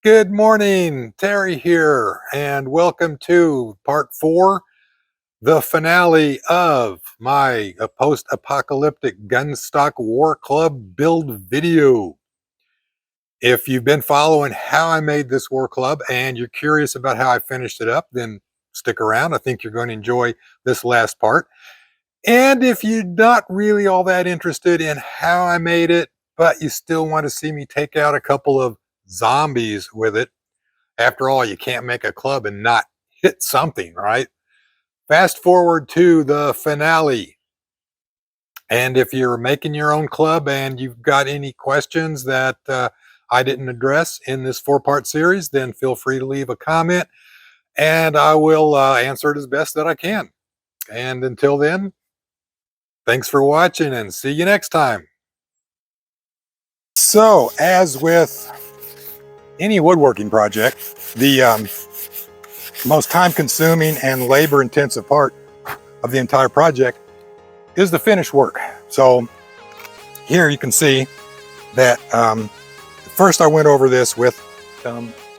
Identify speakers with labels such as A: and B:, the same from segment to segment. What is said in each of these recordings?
A: Good morning, Terry here, and welcome to part 4, the finale of my post-apocalyptic Gunstock War Club build video. If you've been following how I made this war club and you're curious about how I finished it up, then stick around. I think you're going to enjoy this last part. And if you're not really all that interested in how I made it, but you still want to see me take out a couple of zombies with it, after all, you can't make a club and not hit something, right? Fast forward to the finale. And if you're making your own club and you've got any questions that I didn't address in this 4-part series, then feel free to leave a comment and I will answer it as best that I can. And until then, thanks for watching and see you next time. So, as with any woodworking project, the most time-consuming and labor-intensive part of the entire project is the finish work. So here you can see that first I went over this with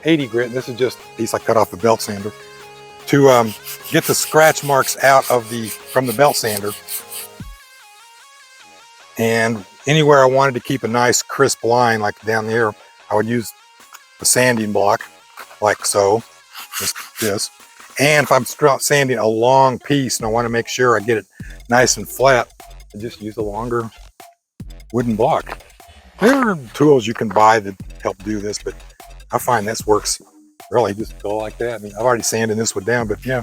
A: 80 grit. This is just a piece I cut off the belt sander to get the scratch marks out of from the belt sander. And anywhere I wanted to keep a nice crisp line, like down there, I would use a sanding block like so, just this. And if I'm sanding a long piece and I want to make sure I get it nice and flat, I just use a longer wooden block. There are tools you can buy that help do this, but I find this works really. Just go like that. I mean, I've already sanded this one down, but yeah,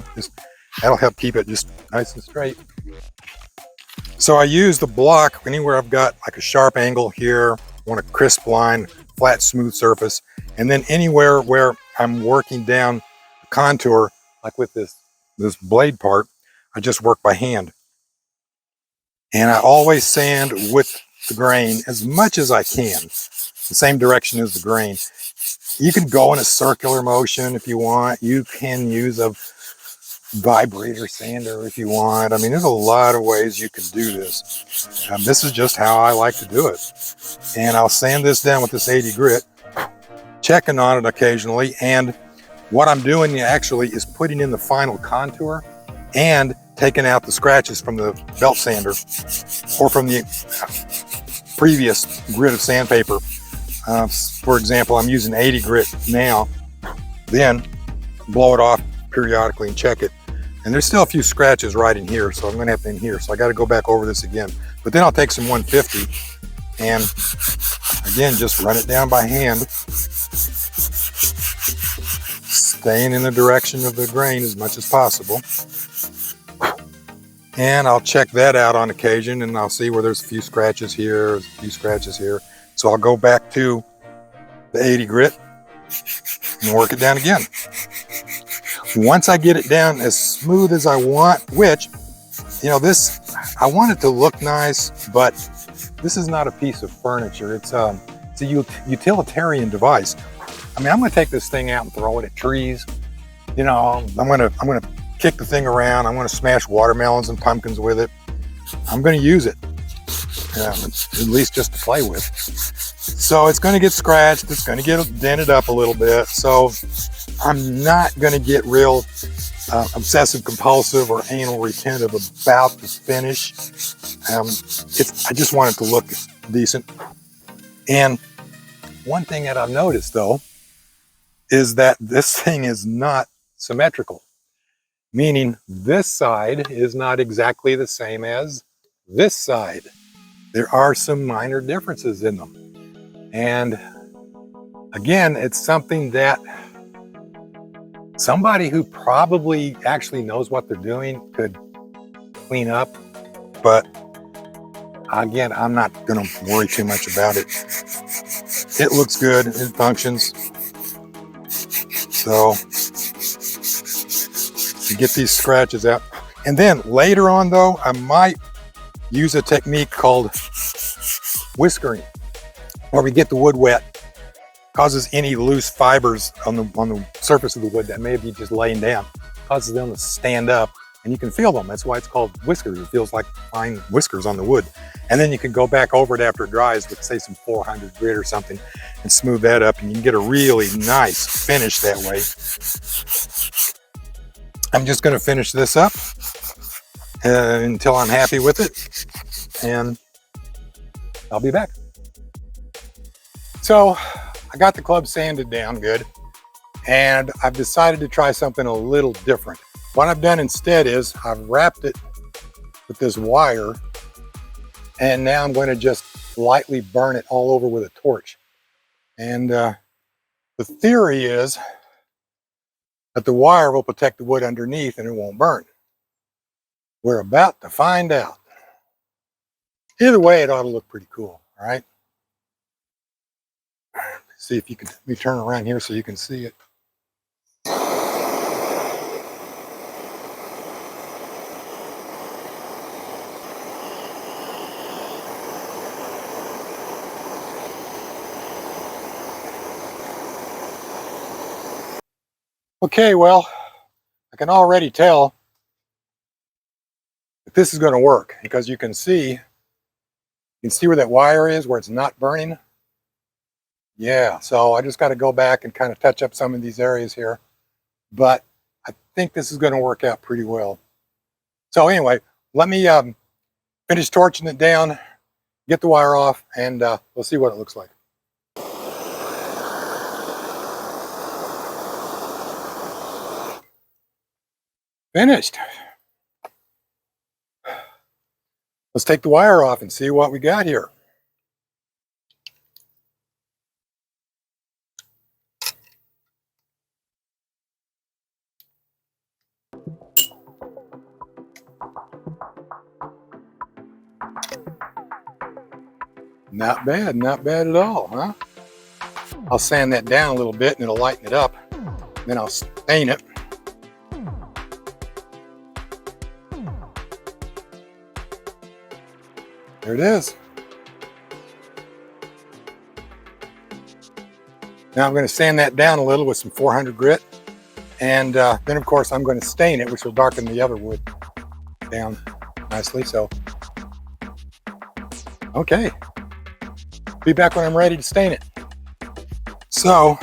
A: that'll help keep it just nice and straight. So I use the block anywhere I've got like a sharp angle here, want a crisp line, flat, smooth surface, and then anywhere where I'm working down the contour, like with this blade part, I just work by hand. And I always sand with the grain as much as I can, the same direction as the grain. You can go in a circular motion if you want. You can use a vibrator sander if you want. I mean, there's a lot of ways you can do this. This is just how I like to do it. And I'll sand this down with this 80 grit, checking on it occasionally. And what I'm doing actually is putting in the final contour and taking out the scratches from the belt sander or from the previous grit of sandpaper. For example, I'm using 80 grit now, then blow it off periodically and check it. And there's still a few scratches right in here, so I'm gonna have to in here. So I gotta go back over this again. But then I'll take some 150 and again, just run it down by hand, staying in the direction of the grain as much as possible. And I'll check that out on occasion and I'll see where there's a few scratches here, a few scratches here. So I'll go back to the 80 grit and work it down again. Once I get it down as smooth as I want, which, you know, I want it to look nice, but this is not a piece of furniture. It's a utilitarian device. I mean, I'm going to take this thing out and throw it at trees. You know, I'm going to kick the thing around. I'm going to smash watermelons and pumpkins with it. I'm going to use it, at least just to play with. So it's going to get scratched. It's going to get dented up a little bit. So I'm not going to get real obsessive compulsive or anal retentive about the finish. I just want it to look decent. And one thing that I've noticed though is that this thing is not symmetrical, meaning this side is not exactly the same as this side. There are some minor differences in them. And again, it's something that somebody who probably actually knows what they're doing could clean up. But again, I'm not going to worry too much about it. It looks good. It functions. So you get these scratches out. And then later on though, I might use a technique called whiskering, where we get the wood wet, causes any loose fibers on the surface of the wood that may be just laying down, causes them to stand up and you can feel them. That's why it's called whiskers. It feels like fine whiskers on the wood. And then you can go back over it after it dries with, say, some 400 grit or something and smooth that up, and you can get a really nice finish that way. I'm just going to finish this up until I'm happy with it, and I'll be back. So I got the club sanded down good, and I've decided to try something a little different. What I've done instead is I've wrapped it with this wire, and now I'm going to just lightly burn it all over with a torch. And the theory is that the wire will protect the wood underneath and it won't burn. We're about to find out. Either way, it ought to look pretty cool, all right? See if you can, let me turn around here so you can see it. Okay, well, I can already tell that this is going to work, because you can see where that wire is, where it's not burning. Yeah, so I just got to go back and kind of touch up some of these areas here, but I think this is going to work out pretty well. So anyway, let me finish torching it down, get the wire off, and we'll see what it looks like. Finished. Let's take the wire off and see what we got here. Not bad at all, huh? I'll sand that down a little bit and it'll lighten it up. Then I'll stain it. There it is. Now I'm going to sand that down a little with some 400 grit. And then of course I'm going to stain it, which will darken the other wood down nicely. So, okay. Be back when I'm ready to stain it. So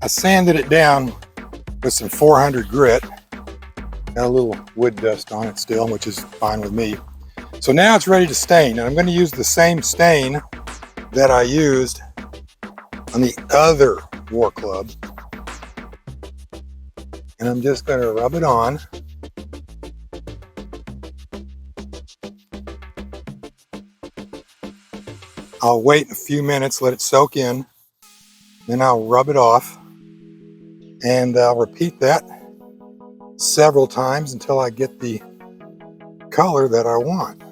A: I sanded it down with some 400 grit. Got a little wood dust on it still, which is fine with me. So now it's ready to stain, and I'm going to use the same stain that I used on the other war club. And I'm just going to rub it on. I'll wait a few minutes, let it soak in, then I'll rub it off, and I'll repeat that several times until I get the color that I want.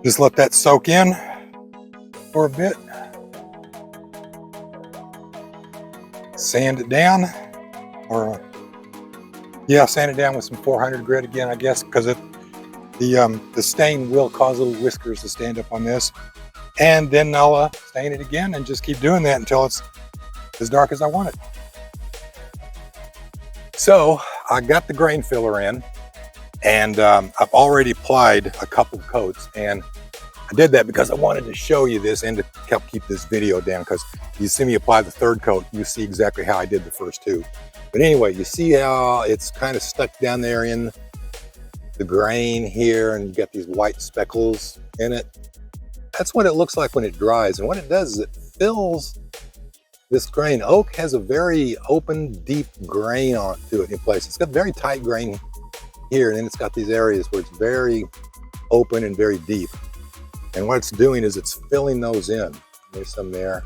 A: Just let that soak in for a bit. Sand it down, or yeah, sand it down with some 400 grit again, I guess, because the stain will cause little whiskers to stand up on this. And then I'll stain it again and just keep doing that until it's as dark as I want it. So I got the grain filler in, and I've already applied a couple coats, and I did that because I wanted to show you this and to help keep this video down, because you see me apply the third coat, you see exactly how I did the first two. But anyway, you see how it's kind of stuck down there in the grain here, and you got these white speckles in it. That's what it looks like when it dries, and what it does is it fills this grain. Oak has a very open, deep grain onto it in place. It's got very tight grain here, and then it's got these areas where it's very open and very deep. And what it's doing is it's filling those in. There's some there.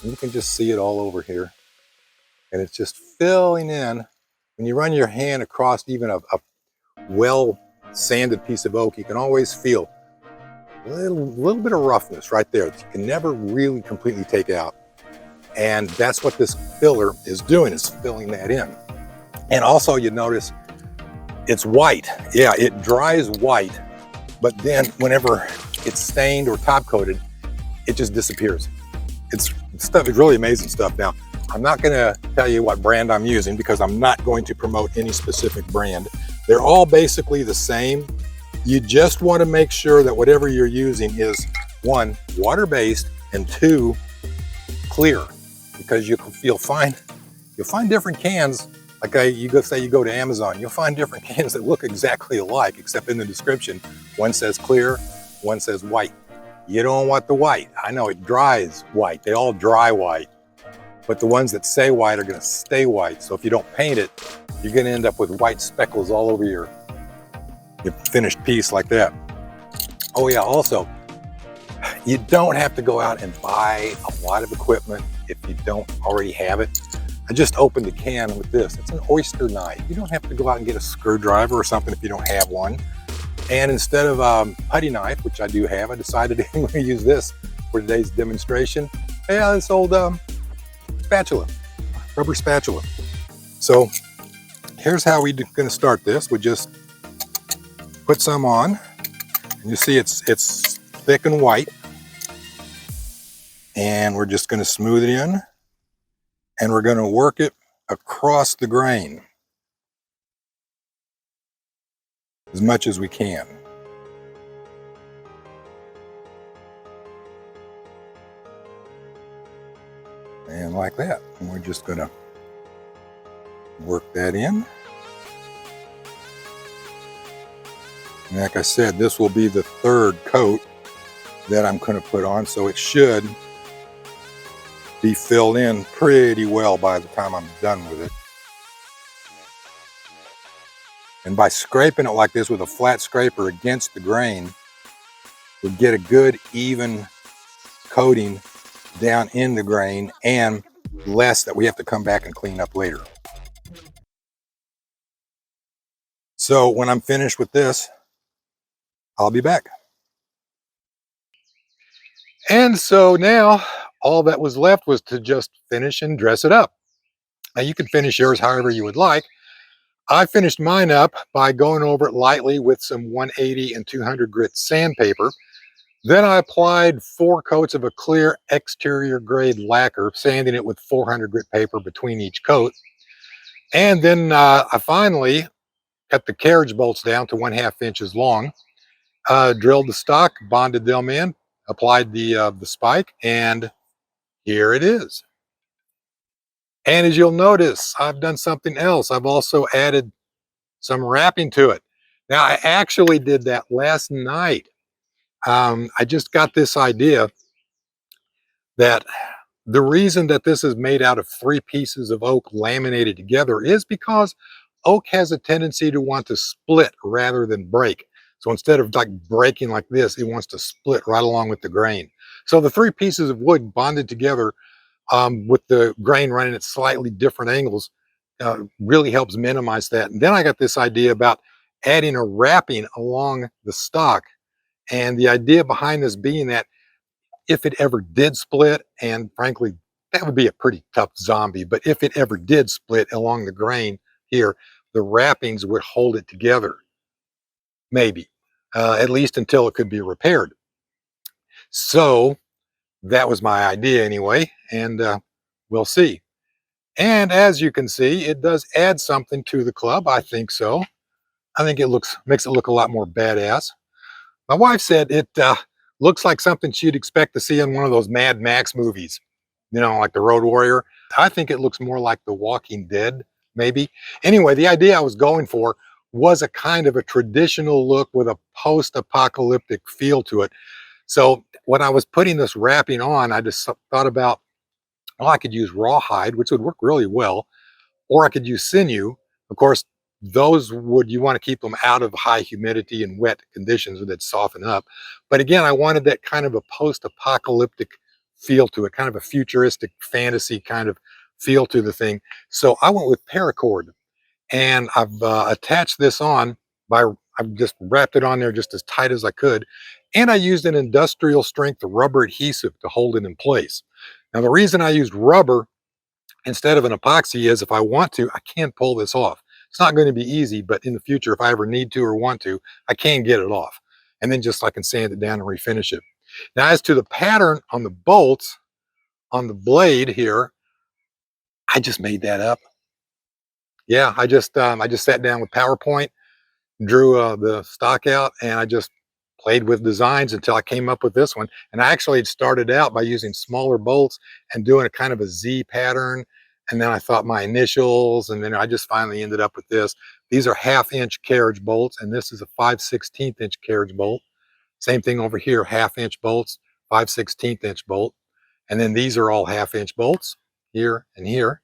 A: And you can just see it all over here. And it's just filling in. When you run your hand across even a well-sanded piece of oak, you can always feel a little bit of roughness right there that you can never really completely take out. And that's what this filler is doing, is filling that in. And also you notice it's white. Yeah, it dries white, but then whenever it's stained or top coated, it just disappears. It's really amazing stuff. Now, I'm not going to tell you what brand I'm using because I'm not going to promote any specific brand. They're all basically the same. You just want to make sure that whatever you're using is, one, water-based, and two, clear, because you'll find different cans. Like you go to Amazon, you'll find different cans that look exactly alike, except in the description, one says clear, one says white. You don't want the white. I know it dries white. They all dry white, but the ones that say white are going to stay white. So if you don't paint it, you're going to end up with white speckles all over your finished piece like that. Oh yeah, also, you don't have to go out and buy a lot of equipment if you don't already have it. I just opened a can with this. It's an oyster knife. You don't have to go out and get a screwdriver or something if you don't have one. And instead of a putty knife, which I do have, I decided I'm going to use this for today's demonstration. Yeah, this old spatula, rubber spatula. So here's how we're going to start this. We just put some on, and you see it's thick and white. And we're just going to smooth it in, and we're going to work it across the grain as much as we can. And like that. And we're just going to work that in. And like I said, this will be the third coat that I'm going to put on, so it should be filled in pretty well by the time I'm done with it. And by scraping it like this with a flat scraper against the grain, we'll get a good even coating down in the grain, and less that we have to come back and clean up later. So when I'm finished with this, I'll be back. And so now all that was left was to just finish and dress it up. Now you can finish yours however you would like. I finished mine up by going over it lightly with some 180 and 200 grit sandpaper. Then I applied 4 coats of a clear exterior grade lacquer, sanding it with 400 grit paper between each coat. And then I finally cut the carriage bolts down to 1/2 inches long, drilled the stock, bonded them in, applied the spike, and here it is. And as you'll notice, I've done something else. I've also added some wrapping to it. Now, I actually did that last night. I just got this idea that the reason that this is made out of 3 pieces of oak laminated together is because oak has a tendency to want to split rather than break. So instead of like breaking like this, it wants to split right along with the grain. So the 3 pieces of wood bonded together with the grain running at slightly different angles really helps minimize that. And then I got this idea about adding a wrapping along the stock. And the idea behind this being that if it ever did split, and frankly, that would be a pretty tough zombie, but if it ever did split along the grain here, the wrappings would hold it together, maybe, at least until it could be repaired. So that was my idea anyway, and we'll see. And as you can see, it does add something to the club. I think so. I think it makes it look a lot more badass. My wife said it looks like something she'd expect to see in one of those Mad Max movies, you know, like the Road Warrior. I think it looks more like The Walking Dead, maybe. Anyway, the idea I was going for was a kind of a traditional look with a post-apocalyptic feel to it. So when I was putting this wrapping on, I just thought about, well, I could use rawhide, which would work really well, or I could use sinew. Of course, you want to keep them out of high humidity and wet conditions that soften up. But again, I wanted that kind of a post-apocalyptic feel to it, kind of a futuristic fantasy kind of feel to the thing. So I went with paracord, and I've attached this on I've just wrapped it on there just as tight as I could. And I used an industrial strength rubber adhesive to hold it in place. Now, the reason I used rubber instead of an epoxy is if I want to, I can pull this off. It's not going to be easy, but in the future, if I ever need to or want to, I can get it off. And then just I can sand it down and refinish it. Now, as to the pattern on the bolts, on the blade here, I just made that up. Yeah, I just sat down with PowerPoint, drew the stock out, and I just played with designs until I came up with this one. And I actually had started out by using smaller bolts and doing a kind of a Z pattern. And then I thought my initials, and then I just finally ended up with this. These are 1/2 inch carriage bolts, and this is a 5/16 inch carriage bolt. Same thing over here, 1/2 inch bolts, 5/16 inch bolt. And then these are all 1/2 inch bolts here and here.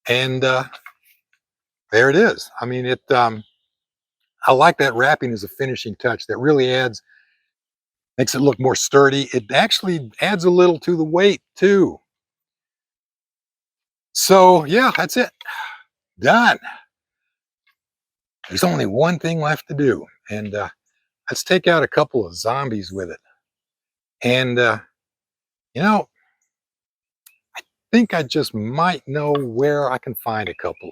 A: And there it is. I mean, I like that wrapping as a finishing touch. That really makes it look more sturdy. It actually adds a little to the weight too. So yeah, that's it. Done. There's only one thing left to do, and let's take out a couple of zombies with it. And you know, I think I just might know where I can find a couple.